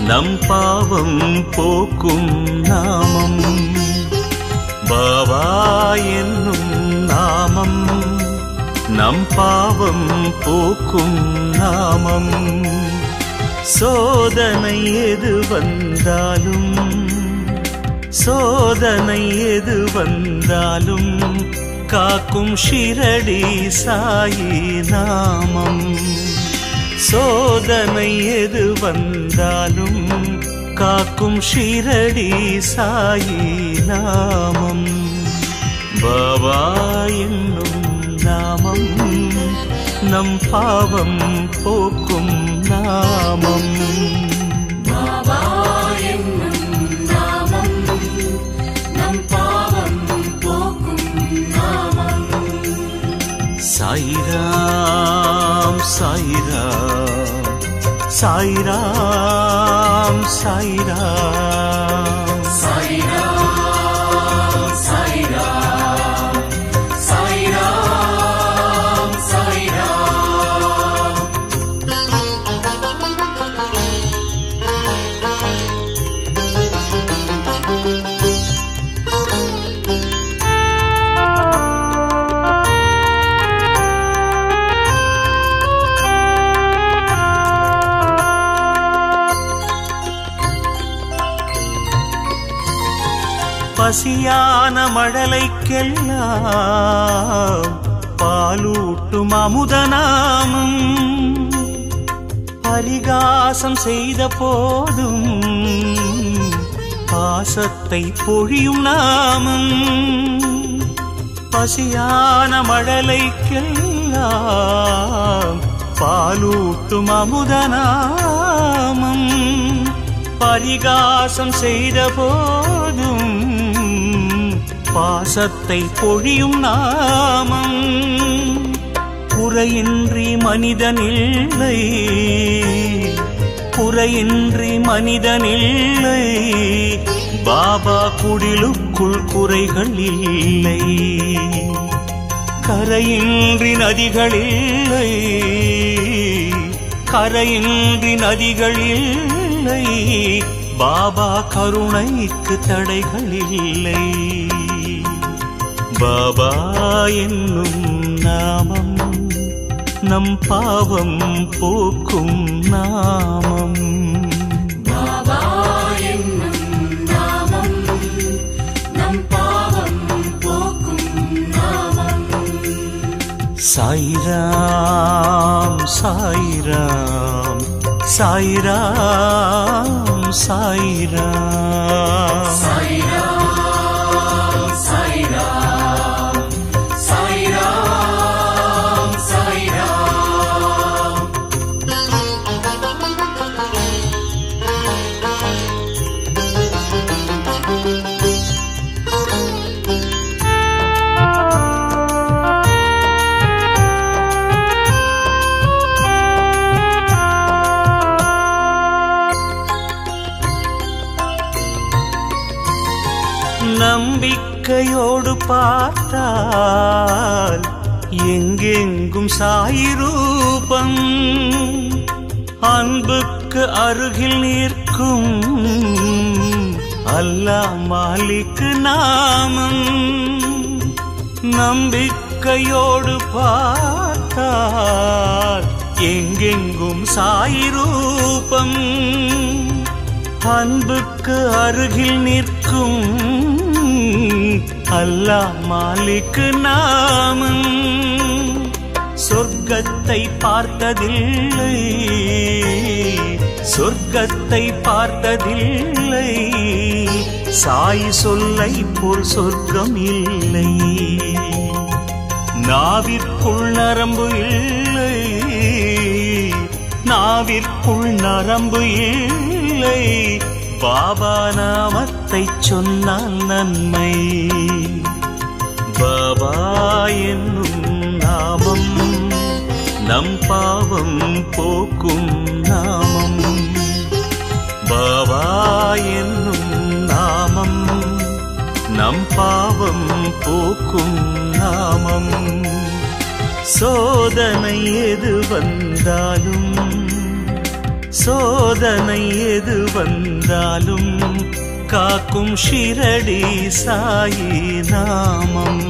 நம் பாவம் போக்கும் நாமம். பாபா என்னும் நாமம் நம் பாவம் போக்கும் நாமம். சோதனை எது வந்தாலும் சோதனை எது வந்தாலும் காக்கும் ஷிரடி சாயி நாமம். சோதனை எது வந்தாலும் காக்கும் ஷிரடி சாயி நாமம். பாபா என்னும் நாமம் நம் பாவம் போக்கும் நாமம். பாபா என்னும் நாமம் நம் பாவம் போக்கும் நாமம். சாயிராம் சாயிராம் சாயிராம் சாயிராம் சாயிராம் சாயிராம் சாயிராம் சாயிராம். பசியான மழலைக்கெல்லாம் பாலூட்டும் அமுதநாமம். பரிகாசம் செய்த போதும் பாசத்தை பொழியும் நாமம். பசியான மழலைக்கெல்லாம் பாலூட்டும் அமுதநாமம். பரிகாசம் செய்த போதும் பாசத்தை பொழியும் நாமம். குறையின்றி மனிதனில்லை குறையின்றி மனிதனில்லை பாபா குடிலுக்குள் குறைகள் இல்லை. கரையின்றி நதிகளில்லை கரையின்றி நதிகளில்லை பாபா கருணைக்கு தடைகள் இல்லை. பாபா என்னும் நாமம் நம் பாவம் போக்கும் நாமம். பாபா என்னும் நாமம் நம் பாவம் போக்கும் நாமம். சாயிராம் சாயிராம் சாயிராம் சாயிராம் சாயிராம் சாயிராம் சாயிராம் சாயிராம். நம்பிக்கையோடு பார்த்தால் எங்கெங்கும் சாயி ரூபம். அன்புக்கு அருகில் நிற்கும் அல்லாஹ் மாலிக் நாமம். நம்பிக்கையோடு பார்த்தால் எங்கெங்கும் சாயி ரூபம். அன்புக்கு அருகில் நிற்கும் அல்லாஹ் மாலிக் நாமம். சொர்க்கத்தை பார்த்ததில்லை சொர்க்கத்தை பார்த்ததில்லை சாய் சொல்லை போல் சொர்க்கம் இல்லை. நாவிற்குள் நரம்பு இல்லை நாவிற்குள் நரம்பு இல்லை பாபா நாமத்தை சொன்னால் நன்மை. பாபா என்னும் நாமம் நம் பாவம் போக்கும் நாமம். பாபா என்னும் நாமம் நம் பாவம் போக்கும் நாமம். சோதனை எது வந்தாலும் சோதனை எது வந்தாலும் காக்கும் ஷிரடி சாயி நாமம்.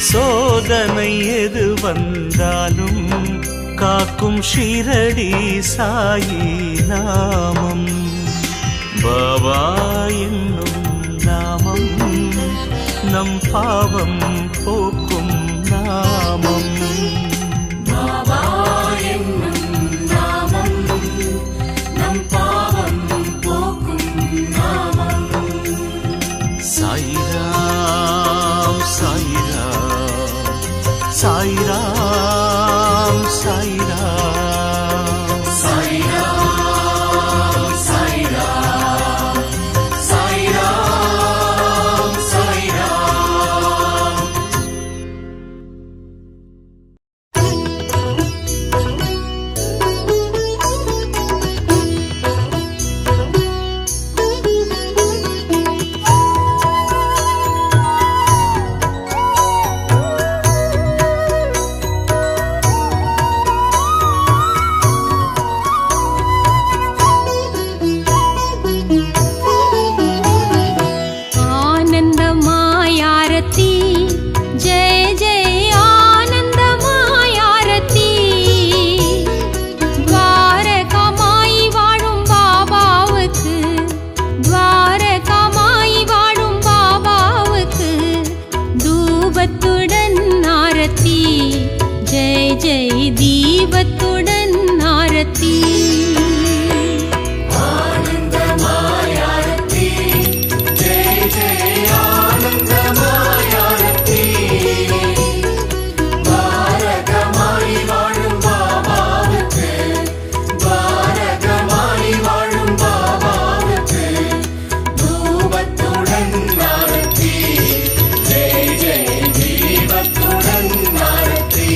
சோதனை எது வந்தாலும் காக்கும் ஷிரடி சாயி நாமம். பாபா என்னும் நாமம் நம் பாவம் போக்கும் நாமம். பாபா என்னும் நாமம் நம் பாவம் போக்கும் நாமம். சாய்ராம் சாய்ராம் சாய்ராம் சாய்ராம் சாய்ராம் சாய்ராம் சாய்ராம் சாய்ராம். आनंदमायारती जय जय आनंदमायारती. द्वारकामाई वाழும் பாபாவுக்கு, द्वारकामाई வாழும் பாபாவுக்கு தூபத்துடன் ஆரத்தி. ஜெய் ஜெய் தீபத்துடன் ஆரத்தி. ஆனந்தமாயாரத்தி ஜெய ஜெய ஆனந்தமாயாரத்தி. துவாரகமாய் வாழும் பாபாவுக்கு, துவாரகமாய் வாழும் பாபாவுக்கு தூபத்துடன் ஆரத்தி. ஜெய ஜெய தீபத்துடன் ஆரத்தி.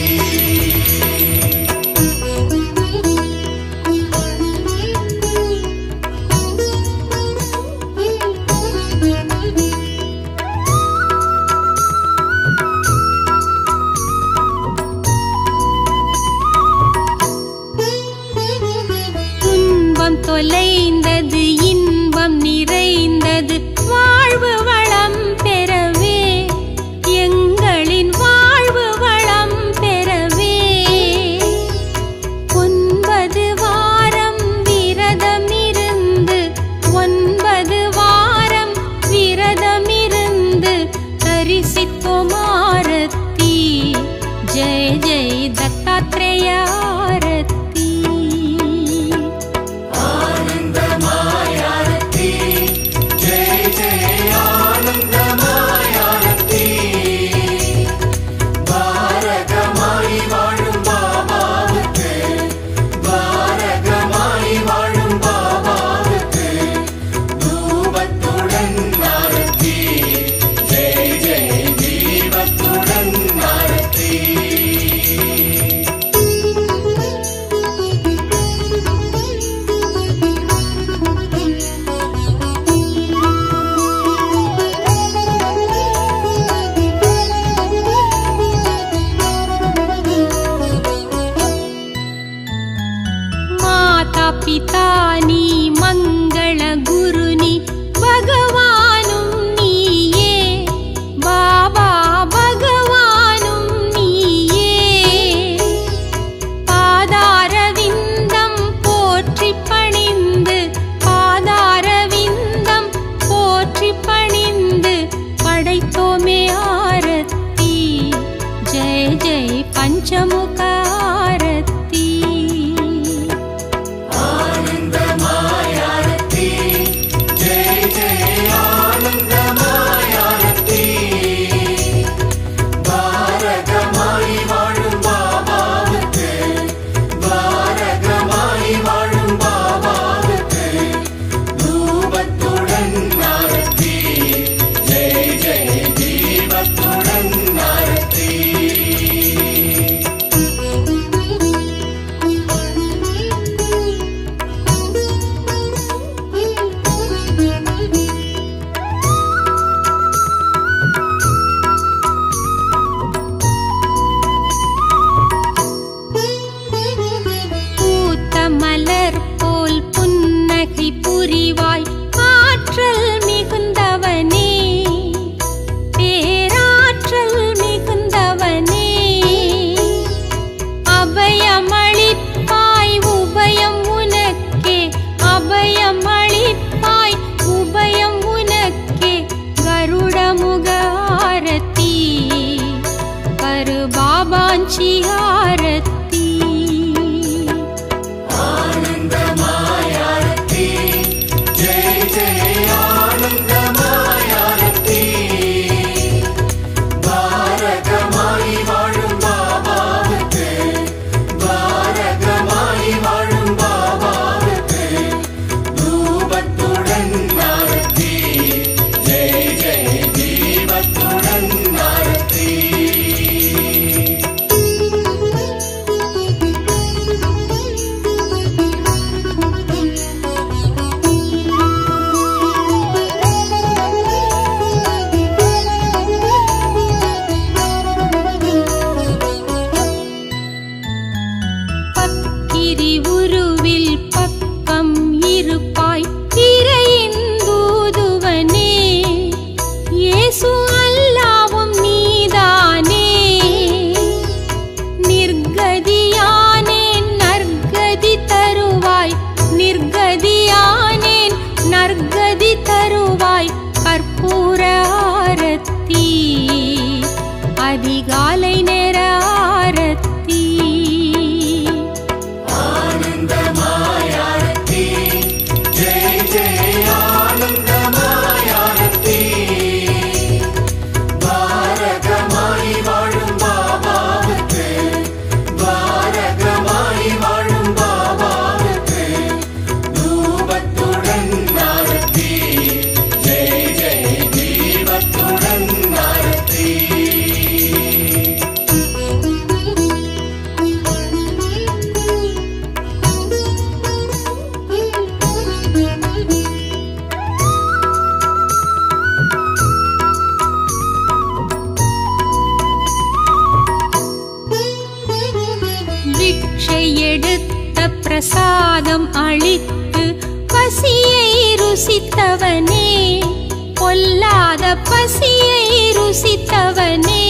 துன்பம் தொலைந்தது, இன்பம் நிறைந்தது, வாழ்வு வளம் பெறவே, எங்களின் வாழ்வு வளம் பெறவே. 9 வாரம் விரதமிருந்து, 9 வாரம் விரதமிருந்து தரிசித்தோம் ஆரத்தி. ஜெய ஜெய தத்தாத்ரேய ஆரத்தி. ஆனந்தமாயாரத்தி ஜெய ஜெய ஆனந்தமாயாரத்தி. துவாரகமாய் வாழும் பாபாவுக்கு, துவாரகமாய் வாழும் பாபாவுக்கு தூபத்துடன் ஆரத்தி. ஜெய ஜெய தீபத்துடன் ஆரத்தி. माता पिता नी मंगल गुरु नी भगवानुम नीये. बाबा भगवानुम नीये. पादारविन्दं पोற்றி பணிந்து, பாதாரவிந்தம் போற்றி பணிந்து படைத்தோமே ஆரத்தி. ஜெய ஜெய பஞ்சமுக ஆரத்தி. ஆனந்தமாயாரத்தி பிக்ஷை எடுத்த பிரசாதம் அளித்து பசியை ருசித்தவனே, பொல்லாத பசியை ருசித்தவனே,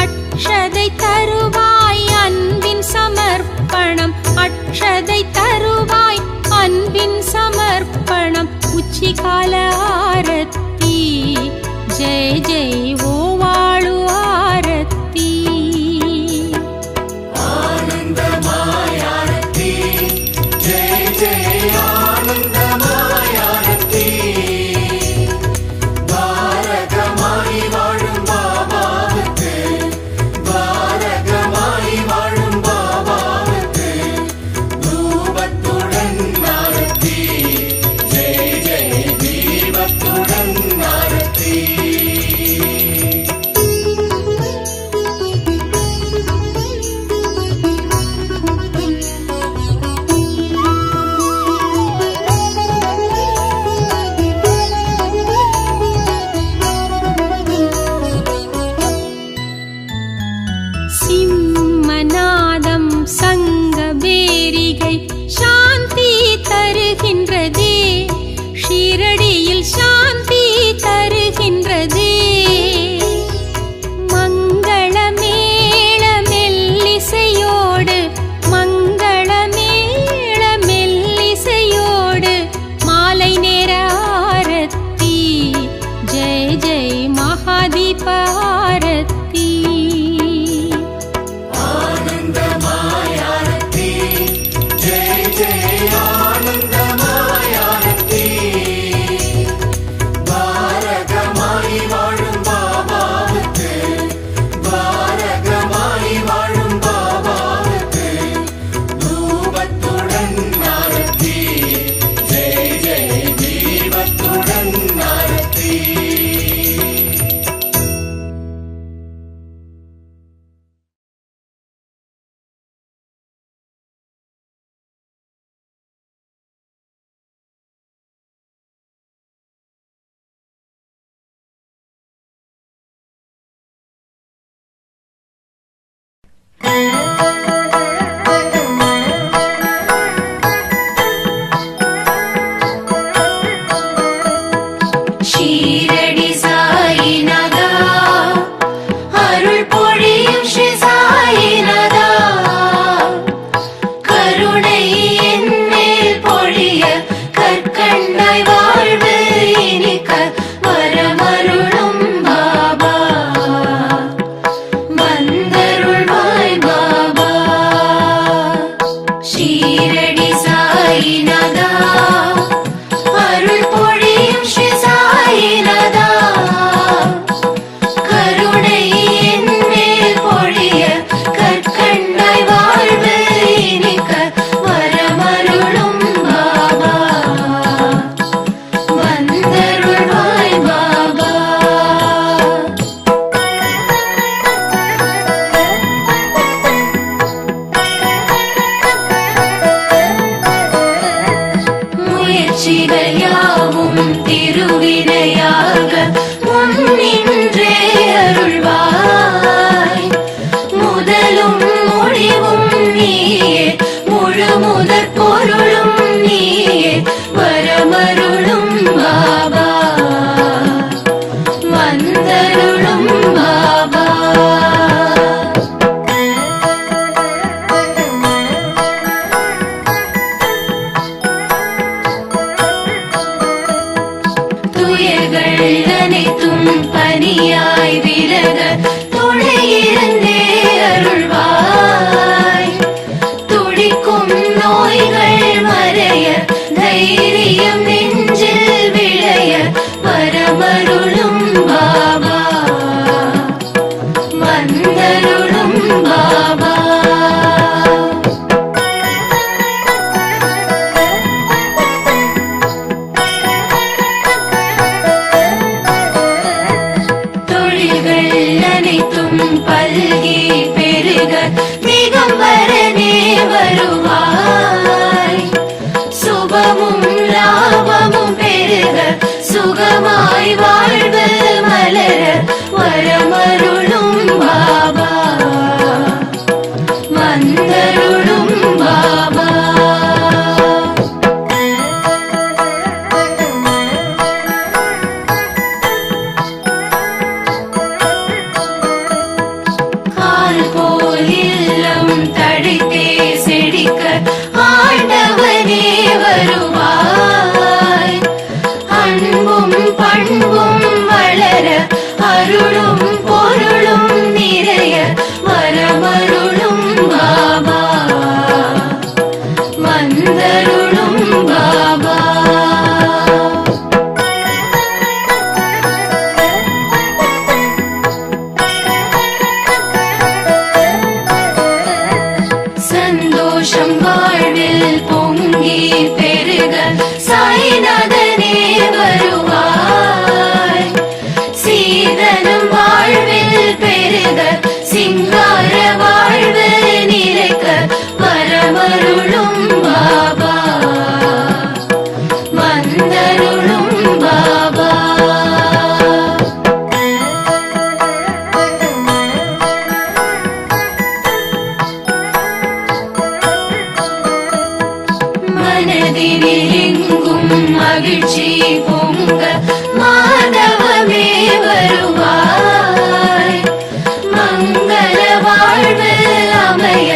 அக்ஷதை தருவாய் அன்பின் சமர்ப்பணம், அக்ஷதை தருவாய் அன்பின் சமர்ப்பணம், உச்சிகால ஆரத்தி ஜெய ஜெய் ஓ வாழு ஆரத்தி. ஆனந்தமாயாரத்தி ஜெய ஜெய ஆனந்தமாயாரத்தி. பாரகமாய் வாழும் பாபாவுக்கு, பாரகமாய் வாழும் பாபாவுக்கு தூபத்துடன் ஆரத்தி ஜெய ஜெய தீபத்துடன் ஆரத்தி. சிம்மநாதம் சங்கபேரிகை சாந்தி தருகின்றதே, ஷீரடியில் சாந்தி தருகின்றதே. மங்களமேள மெல்லிசையோடு, மங்களமேள மெல்லிசையோடு மாலை நேர ஆரத்தி ஜெய ஜெய் மகாதீப ஆரத்தி. ஆனந்தமாயாரத்தி ஜெய ஜெய ஆனந்தமாயாரத்தி. பாரகமாய் வாழும் பாபாவுக்கு, பாரகமாய் வாழும் பாபாவுக்கு தூபத்துடன் ஆரத்தி ஜெய ஜெய தீபத்துடன் ஆரத்தி. ஷீரடி சாயிநாதா, அருள் பொழியும் ஸ்ரீ சாயிநாதா, கருணை என் மேல் பொழிய கற்கண்டாய் வாழ்வு இனிக்க வரமருளும் பாபா, வந்தருள்வாய் பாபா. ஷீரடி சாயிநாதா, அருள் பொழியும் ஸ்ரீ சாயிநாதா, கருணை என் மேல் பொழிய கற்கண்டாய் வாழ்வு இனிக்க வரமருளும் பாபா, வந்தருள்வாய் பாபா. முயற்சிகள் யாவும் திருவினையாக முன்னின்றே அருள்வாய், முதலும் முடிவும் நீயே, முழு முதற் பொருளும் நீயே, வரமருளும் பாபா, வந்தருளும் பாபா. துயர்கள் அனைத்தும் பனியாய் விலக துணையிருந்தே அருள்வாய், துடிக்கும் நோய்கள் மறைய தைரியம் நெஞ்சில் விளைய வரமருளும் பாபா, வந்தருளும் பாபா. தொழில்கள் வந்தருளும் பாபா. சந்தோஷம் வாழ்வில் பொங்கி பெருக சாய்நாதனே வருவாய். சீதனம் வாழ்வில் பெருக சிங்கார வாழ்வு நிறைக்க வரமருளும் பாபா. வந்தருளும் பாபா. மனதினில் எங்கும் மகிழ்ச்சி பொங்க மாதவமே வருவாய். மங்கள வாழ்வு அமைய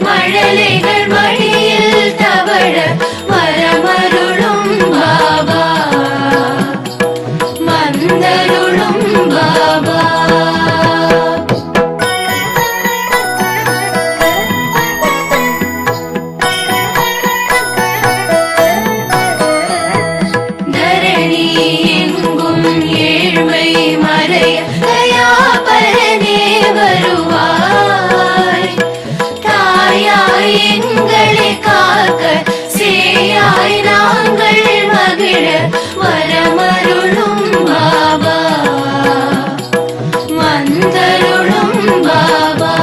மழலைகள் மடியில் தவழ வரமருளும் பாபா. வந்தருளும் பாபா. தரணி எங்கும் ஏழ்மை மறைய தயாபரனே வருவாய். தாயாய் எங்களை காக்க சேயாய் நாங்கள் மகிழ வரமருளும் பாபா. வந்தருளும் பாபா.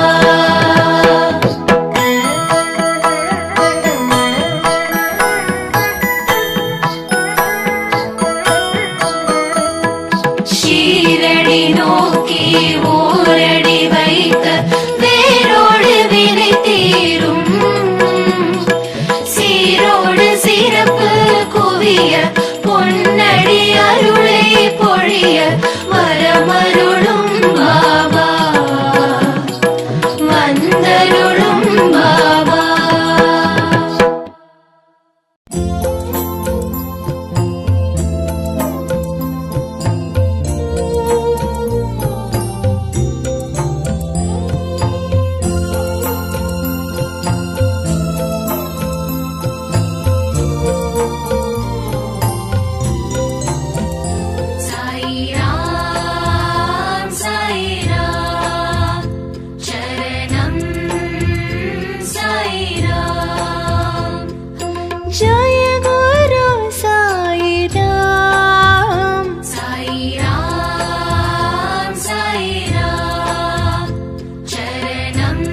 ஷீரடி நோக்கி ஓரடி வைக்க வேரோடு வினை தீரும். சீரோடு சிறப்பு குவிய பொன்னடி அருளை பொழிய வரமருளும் பாபா. வந்தருளும் பாபா. சாய்ராம் சாய்ராம் சரணம் சாய்ராம். ஜய குரு சாய்ராம். சாய்ராம் சாய்ராம் சரணம்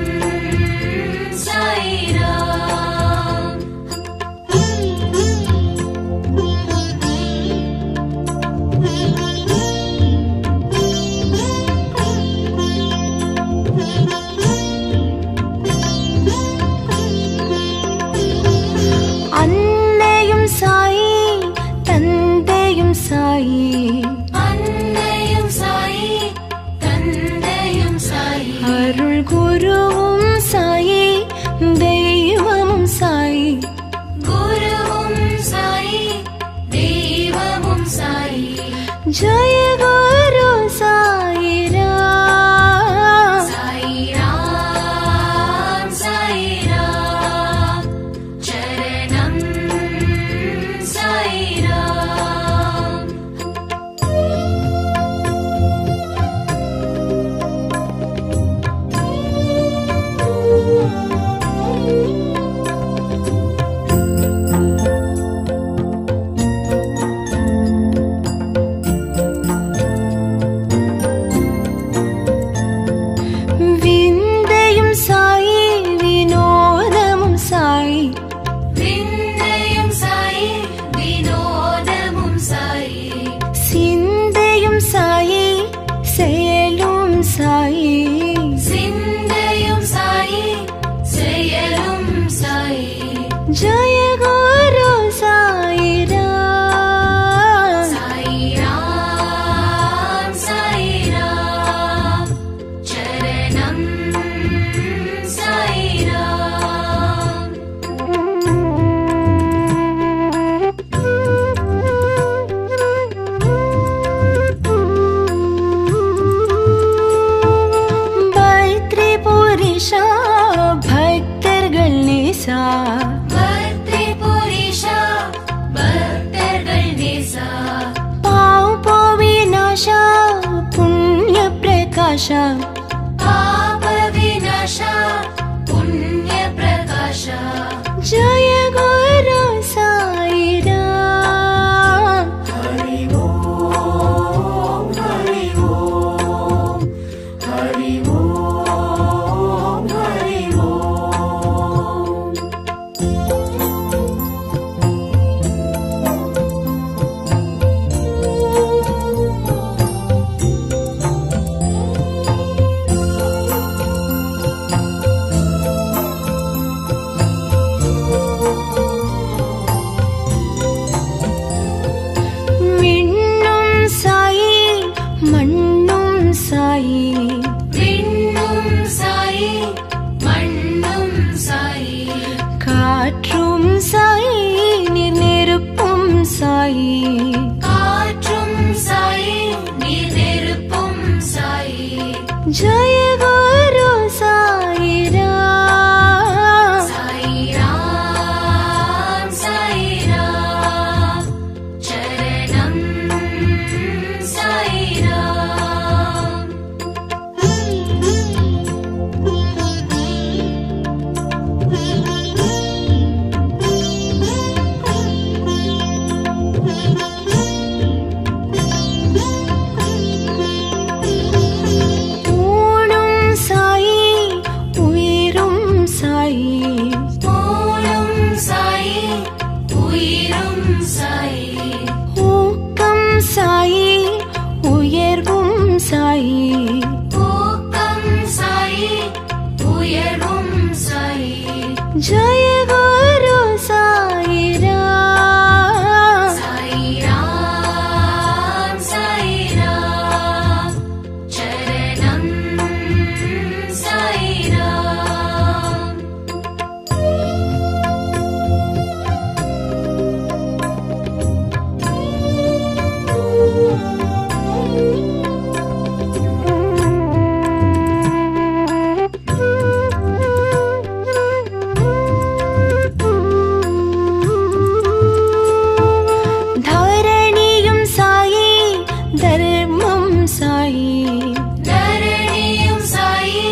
சாய்ராம். அன்னையும் சாயி தந்தையும் சாயி. அன்னையும் சாயி தந்தையும் சாயி. அருள் குருவும் சாயி தெய்வமும் சாயி. குருவும் சாயி தெய்வமும் சாயி. ஜய குரு சாய்ராம். சாய்ராம் சாய்ராம் சரணம் சாய்ராம். प्रकाश पाप विनाश पुण्य प्रकाश जय गुरु साई राम हरि ओम हरि ओम हरि ओम हरि ओम। விண்ணும் சாயி மண்ணும் சாயி விண்ணும் சாயி மண்ணும் சாயி காற்றும் சாயி நீர் நெருப்பும் சாயி காற்றும் சாயி நீர் நெருப்பும் சாயி ஜய குரு சாய் ராம் சாய் ராம் சாய் ராம் சரணம் சாய் ராம் ஊனும் சாயி உயிரும் சாயி போலும் சாயி உயிரும் சாயி ஊக்கம் சாயி உயர்வும் சாயி ஊக்கம் சாயி உயர்வும் சாயி ஜய குரு சாய் ராம் சாய் ராம் சாய் ராம் சரணம் சாய் ராம் தரணியும் சாயி தர்மம் சாயி தரணியும் சாயி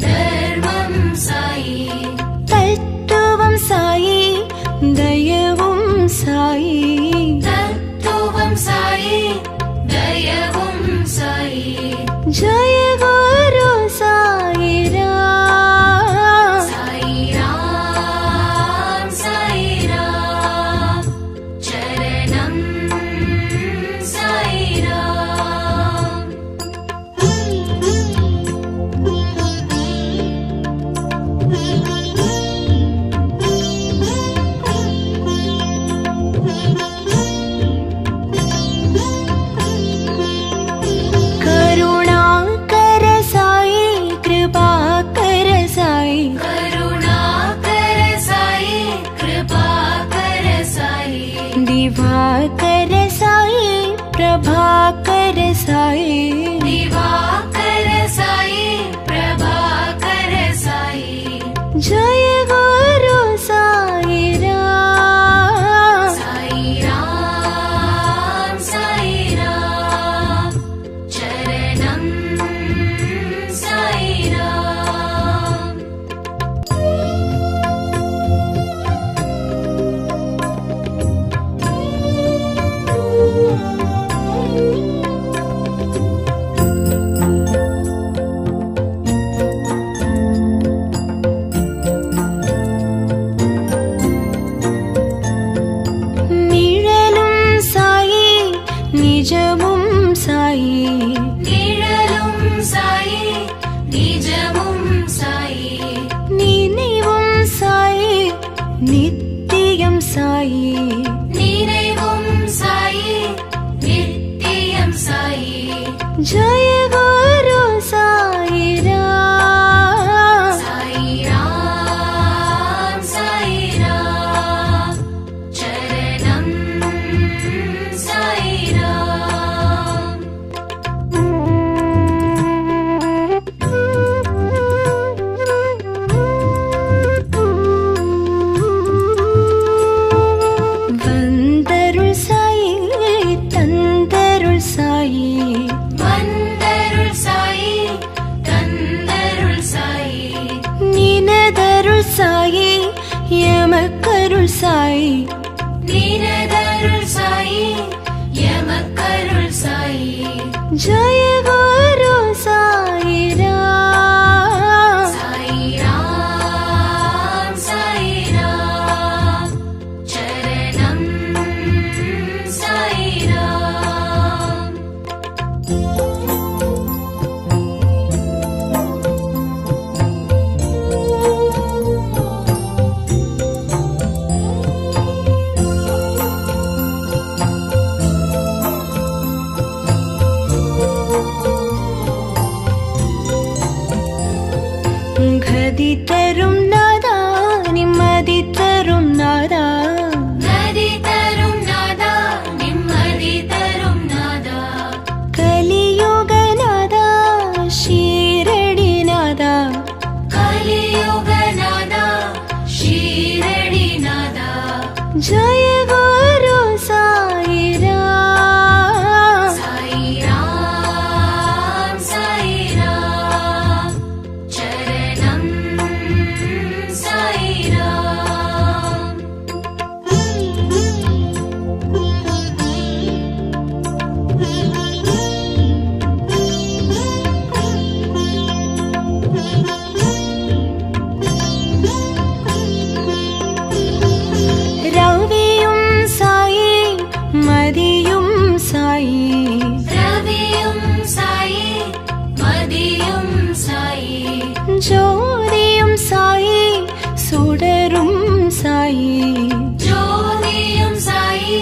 தர்மம் சாயி தத்துவம் சாயி தயவும் சாயி தத்துவம் சாயி தயவும் சாயி ஜய குரு சாய் ராம் சாய் ராம் சாய் ராம் சரணம் சாய் ராம் करुणाकर साई कृपाकर साई करुणाकर साई कृपाकर साई दिवाकर साई प्रभाकर साई दिवाकर साई प्रभाकर साई जय गुरु साई राम साई राम साई राम चरणम साई राम நிழலும் சாயி நிஜமும் சாயி நிழலும் சாயி நிஜமும் சாயி நினைவும் சாயி நித்தியம் சாயி நினைவும் சாயி நித்தியம் சாயி ஜய குரு சாய் ராம் சாய் ராம் சாய் ராம் சரணம் சாய் ராம் வந்தருள் சாயி தந்தருள் சாயி வந்த சாயி நினதருள் சாயி எமக்கருள் சாயி ஜய குரு சாயிராம் சாயிராம் சாயிராம் சரணம் சாயிராம் கதி தரும் நாதா நிம்மதி தரும் நாதா நதி தரும் நாதா நிம்மதி தரும் நாதா கலியுக நாதா ஷீரடி நாதா கலியுக நாதா ஷீரடி நாதா ஜய குரு சாயிராம் சாயிராம் சாயிராம் சரணம் சாயிராம் ரவியும் சாயி மதியும் சாயி ரவியும் சாயி மதியும் சாயி ஜோதியும் சாயி சுடரும் சாயி ஜோதியும் சாயி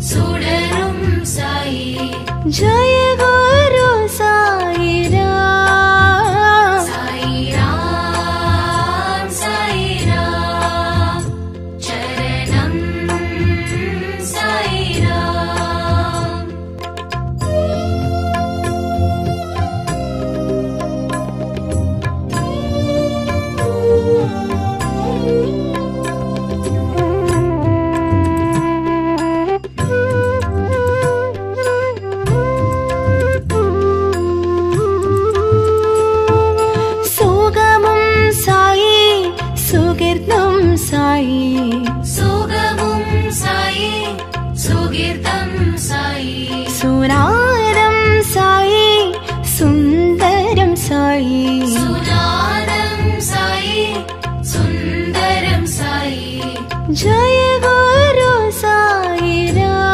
சுடரும் சாயி ஜய குரு சாயிராம் சாயிராம் சாயிராம் சரணம் சாயிராம் சுகமும் சாயி சுகிர்தம் சாயி சுகமும் சாயி சுகீர்த்தம் சாயி சுராரம் சாயி சுந்தரம் சாயி சுநாதம் சாயி சுந்தரம் சாயி ஜய குரு சாயிராம்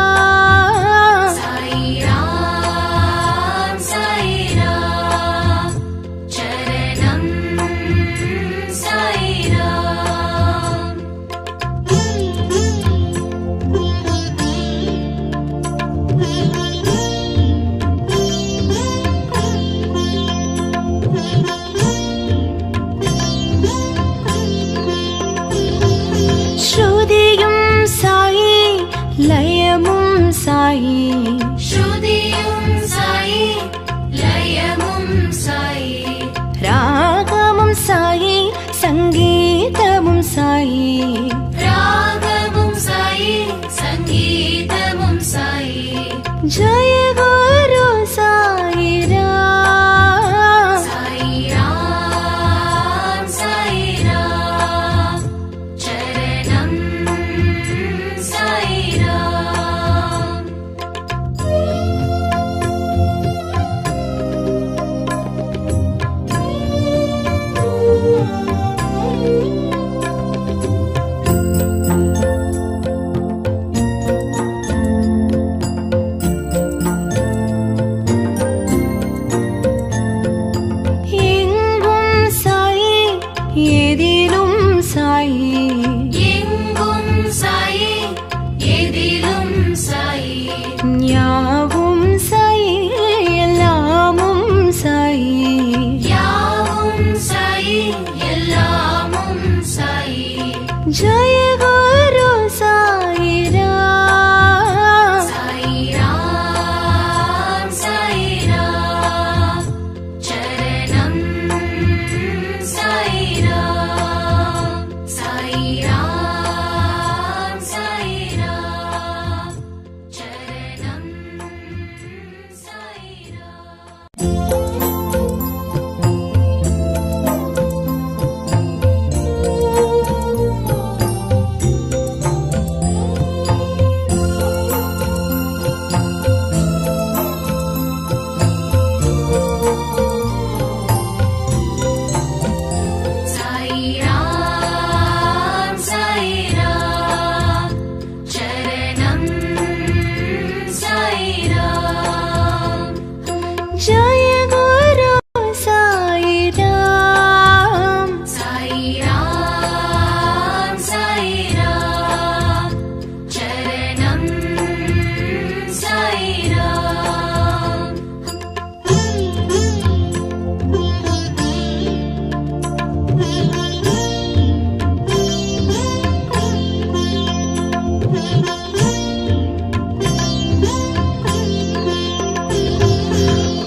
சாயிராம் சாயிராம் சரணம் சாயிராம் ஸ்ருதியும் சாயி லயமும் சாயி ஸ்ருதியும் சாயி லயமும் சாயி ராகமும் சாயி சங்கீதமும் சாயி ராகமும் சாயி சங்கீதமும் சாயி ஜய குரு சாயிராம் சாயிராம் சாயிராம் சரணம் சாயிராம்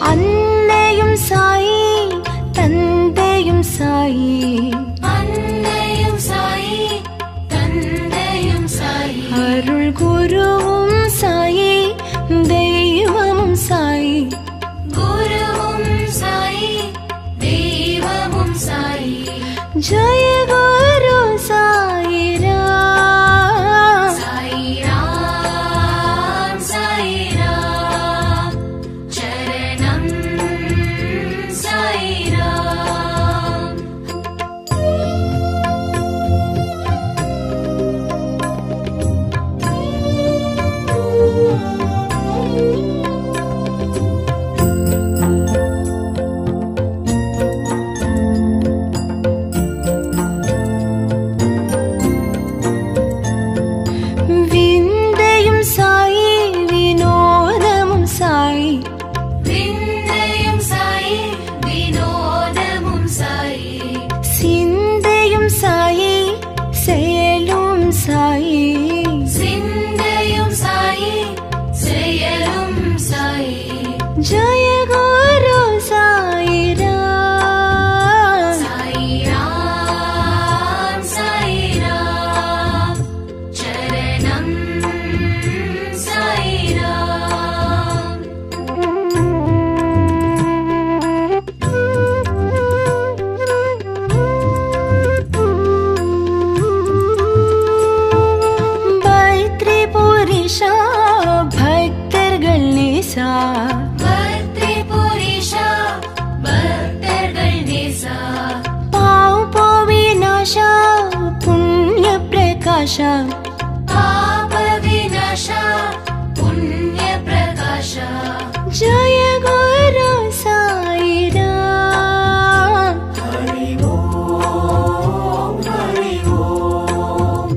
அன்னையும் சாயி தந்தையும் சாயி அன்னையும் சாயி தந்தையும் சாயி அருள் குருவும் சாயி தெய்வமும் சாயி குருவும் சாயி தெய்வமும் சாயி ஜெய குரு சாயிராம் சாயிராம் சாயிராம் சரணம் சாயிராம் விந்தையும் சாயி வினோதமும் சாயி விந்தையும் சாயி வினோதமும் சாயி சிந்தையும் சாயி செயலும் சாயி சிந்தையும் சாயி செயலும் சாயி ஜெய குரு சாயிராம் சாயிராம் சாயிராம் சரணம் சாயிராம் பைத்ரி புரிஷா பக்தர்கள் நேசா பத்ரி புரிஷா பக்தர்கள் நேசா பாவ் போவிநாசா புண்ணிய பிரகாஷா பாப விநாசா புண்ணிய பிரகாஷா ஜெய குரு சாயிராம் ஹரி ஓம் ஹரி ஓம்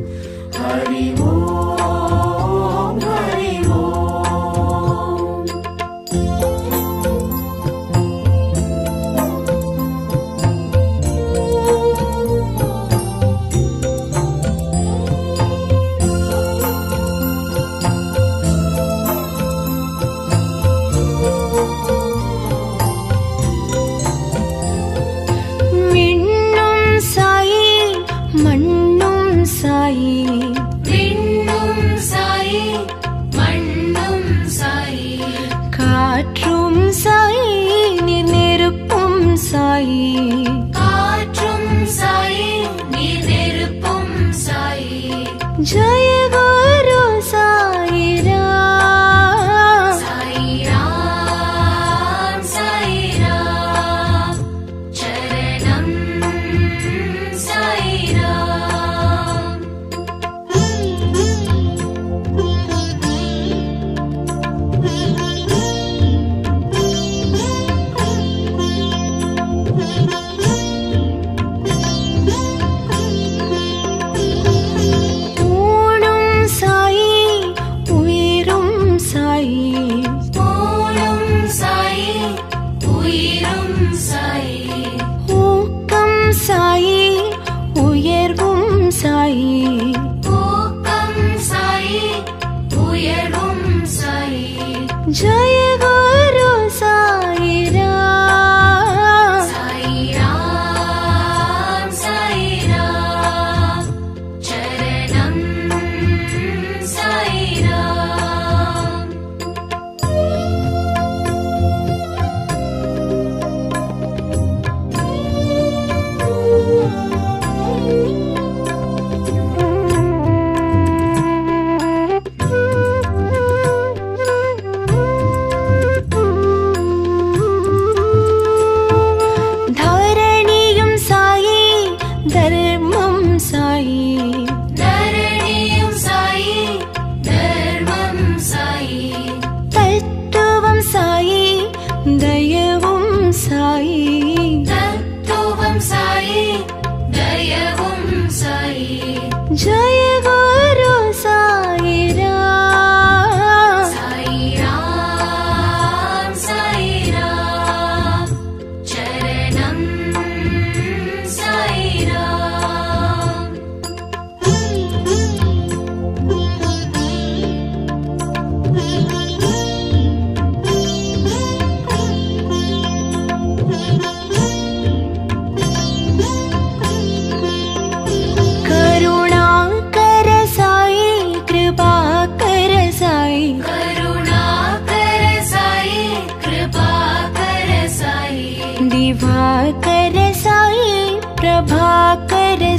ஹரி ஓம் ஹரி ஓம் விண்ணும் சாயி மண்ணும் சாயி விண்ணும் சாயி மண்ணும் சாயி காற்றும் சாயி நீர் நெருப்பும் சாயி காற்றும் சாயி நீர் நெருப்பும் சாயி ஜெய குரு சாயிராம் சாயிராம் சாயிராம் சரணம் சாயிராம் ஊனும் சாயி உயிரும் சாயி ஊனும் சாயி உயிரும் சாயி ஊக்கம் சாயி உயர்வும் சாயி ஊக்கம் சாயி உயர்வும் சாயி ஜெய குரு சாயிராம் சாயிராம் சாயிராம் சரணம் சாயிராம்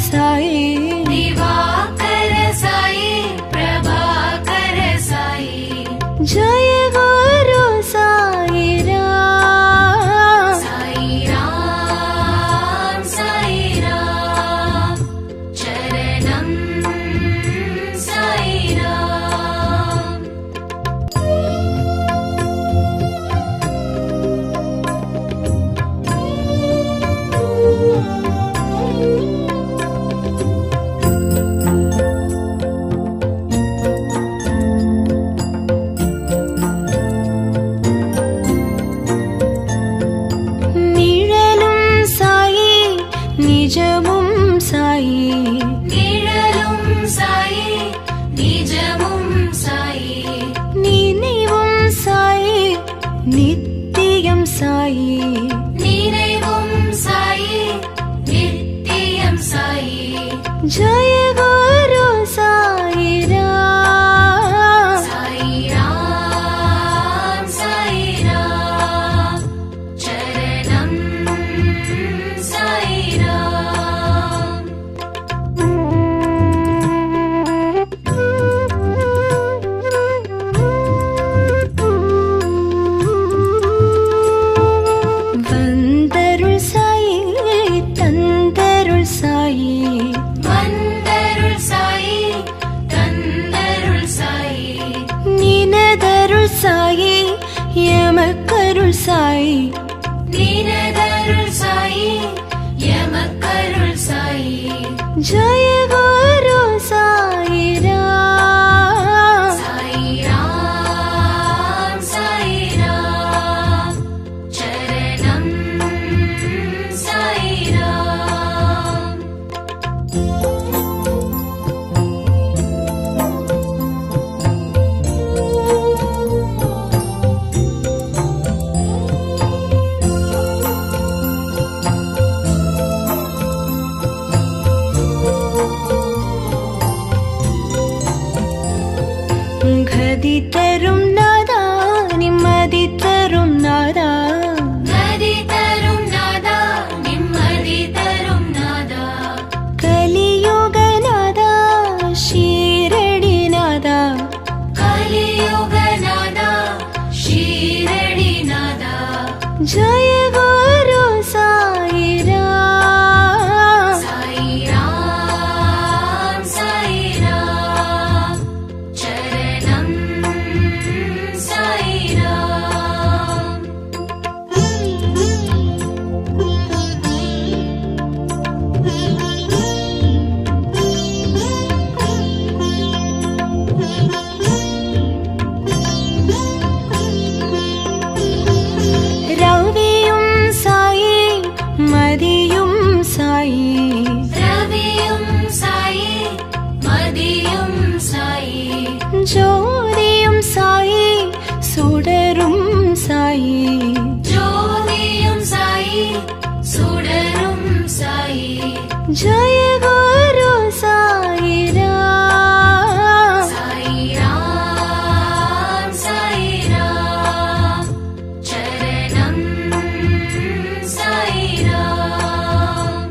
साई दिवाकर साई प्रभाकर साई जय गुरु साई राम साई राम चरणम साई राम நிழலும் சாயி நிஜமும் சாயி நிழலும் சாயி நிஜமும் சாயி நினைவும் சாயி நித்தியம் சாயி நினைவும் சாயி நித்தியம் சாயி जय गुरु साई राम साई राम चरणम साई राम வந்தருள் சாயி தந்தருள் சாயி வந்தருள் சாயி தந்தருள் சாயி நினதருள் சாயி எமக்கருள் சாயி நினதருள் சாயி எமக்கருள் சாயி जय गुरु साई राम साई राम चरणम साई राम கதி தரும் நாதா நிம்மதி தரும் நாதா நதி தரும் நாதா நிம்மதி தரும் நாதா கலியுக நாதா ஷீரடி நாதா கலியுக நாதா ஷீரடி நாதா जय गुरु साई राम साई राम चरणम साई राम ரவியும் சாயி மதியும் சாயி ரவியும் சாயி மதியும் சாயி ஜோதியும் சாயி சுடரும் சாயி ஜோதியும் சாயி சுடரும் சாயி जय गुरु साई राम साई राम चरणम साई राम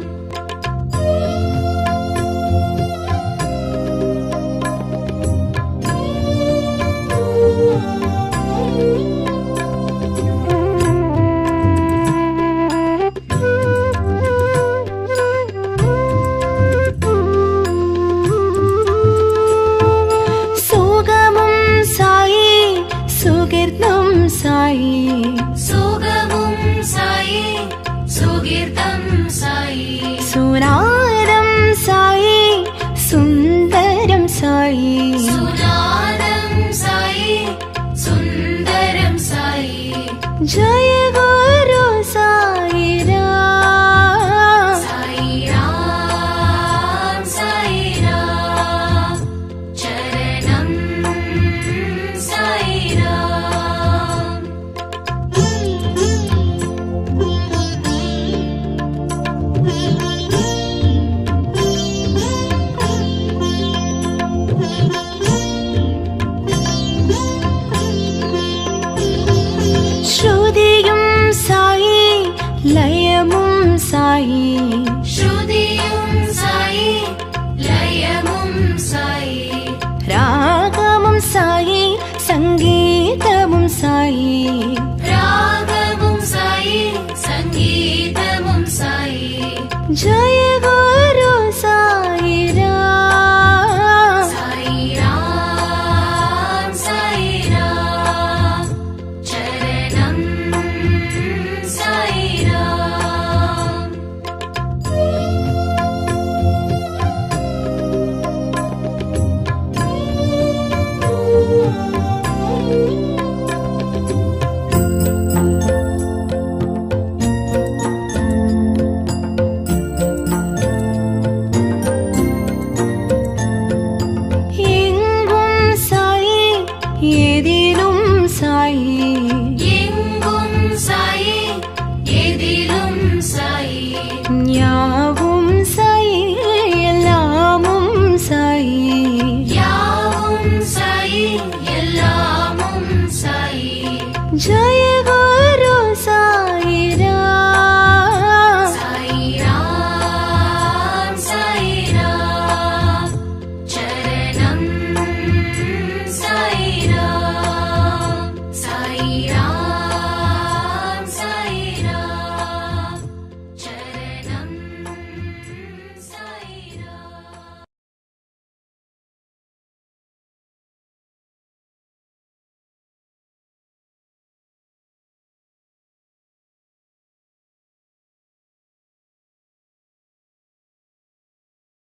சுகமும் சாயி சுகிர்தம் சாயி சுகமும் சாயி சுகீர்த்தம் சாயி சுனாதம் சாயி சுந்தரம் சாயி சுநாதம் சாயி சுந்தரம் சாயி जय गुरु साई राम साई राम चरणम साई राम ஸ்ருதியும் சாயி லயமும் சாயி ஸ்ருதியும் சாயி சாயி சங்கீதமும் சாயி ராகமும் சாயி சங்கீதமும் சாயி ஜய குரு சாயிராம் சாயிராம் சாயிராம் சரணம் சாயிராம் எங்கும் சாயி எதிலும் சாயி எங்கும் சாயி எதிலும் சாயி யாவும் சாயி எல்லாமும் சாயி யாவும் சாயி எல்லாமும் சாயி ஜய